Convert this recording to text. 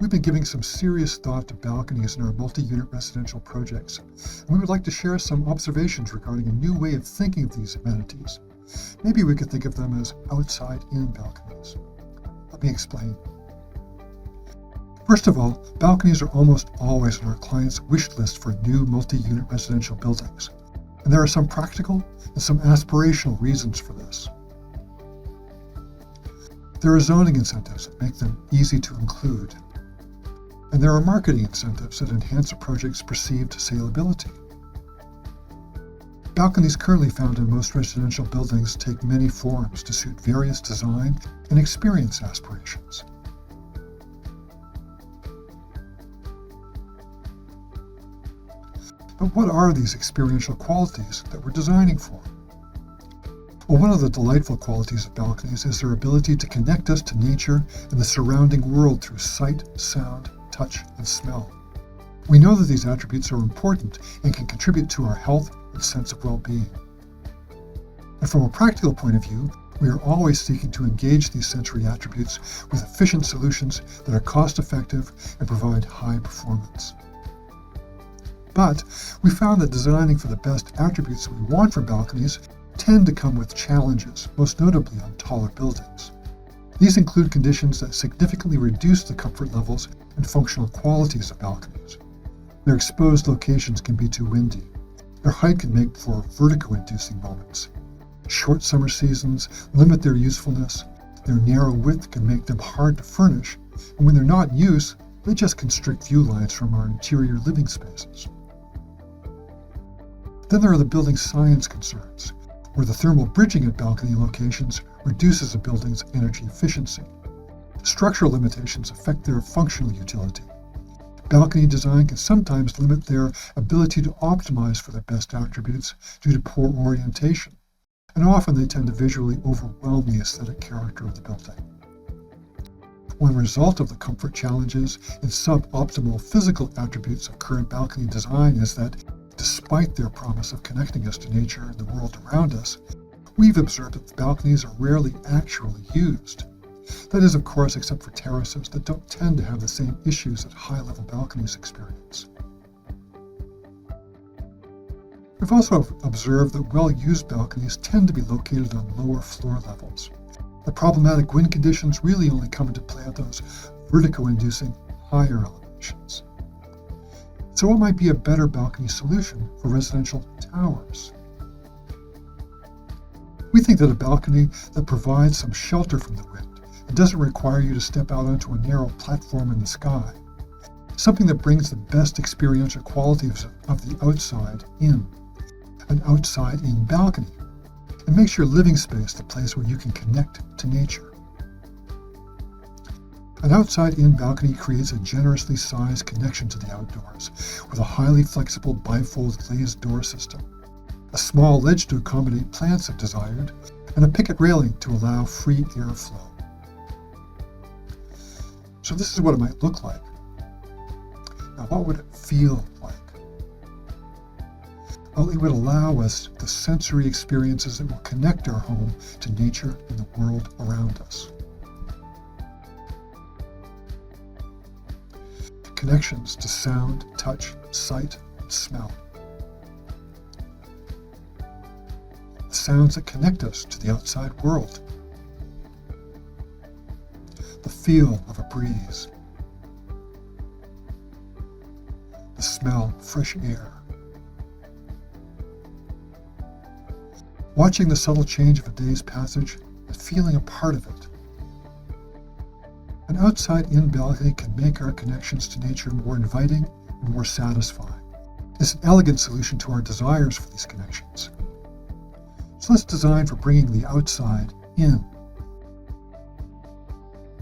We've been giving some serious thought to balconies in our multi-unit residential projects, and we would like to share some observations regarding a new way of thinking of these amenities. Maybe we could think of them as outside-in balconies. Let me explain. First of all, balconies are almost always on our clients' wish list for new multi-unit residential buildings, and there are some practical and some aspirational reasons for this. There are zoning incentives that make them easy to include, and there are marketing incentives that enhance a project's perceived saleability. Balconies currently found in most residential buildings take many forms to suit various design and experience aspirations. But what are these experiential qualities that we're designing for? Well, one of the delightful qualities of balconies is their ability to connect us to nature and the surrounding world through sight, sound, touch, and smell. We know that these attributes are important and can contribute to our health and sense of well-being. And from a practical point of view, we are always seeking to engage these sensory attributes with efficient solutions that are cost-effective and provide high performance. But we found that designing for the best attributes that we want from balconies tend to come with challenges, most notably on taller buildings. These include conditions that significantly reduce the comfort levels and functional qualities of balconies. Their exposed locations can be too windy. Their height can make for vertigo-inducing moments. Short summer seasons limit their usefulness. Their narrow width can make them hard to furnish, and when they're not in use, they just constrict view lines from our interior living spaces. Then there are the building science concerns, where the thermal bridging at balcony locations reduces a building's energy efficiency. Structural limitations affect their functional utility. Balcony design can sometimes limit their ability to optimize for their best attributes due to poor orientation, and often they tend to visually overwhelm the aesthetic character of the building. One result of the comfort challenges and suboptimal physical attributes of current balcony design is that, despite their promise of connecting us to nature and the world around us, we've observed that the balconies are rarely actually used. That is, of course, except for terraces that don't tend to have the same issues that high-level balconies experience. We've also observed that well-used balconies tend to be located on lower floor levels. The problematic wind conditions really only come into play at those vertigo-inducing higher elevations. So what might be a better balcony solution for residential towers? We think that a balcony that provides some shelter from the wind and doesn't require you to step out onto a narrow platform in the sky, something that brings the best experiential qualities of the outside in, an outside-in balcony, and makes your living space the place where you can connect to nature. An outside-in balcony creates a generously sized connection to the outdoors with a highly flexible bifold glazed door system, a small ledge to accommodate plants if desired, and a picket railing to allow free airflow. So this is what it might look like. Now, what would it feel like? Well, it would allow us the sensory experiences that will connect our home to nature and the world around us. Connections to sound, touch, sight, and smell. The sounds that connect us to the outside world. The feel of a breeze. The smell of fresh air. Watching the subtle change of a day's passage and feeling a part of it. An outside-in balcony can make our connections to nature more inviting and more satisfying. It's an elegant solution to our desires for these connections. So let's design for bringing the outside in.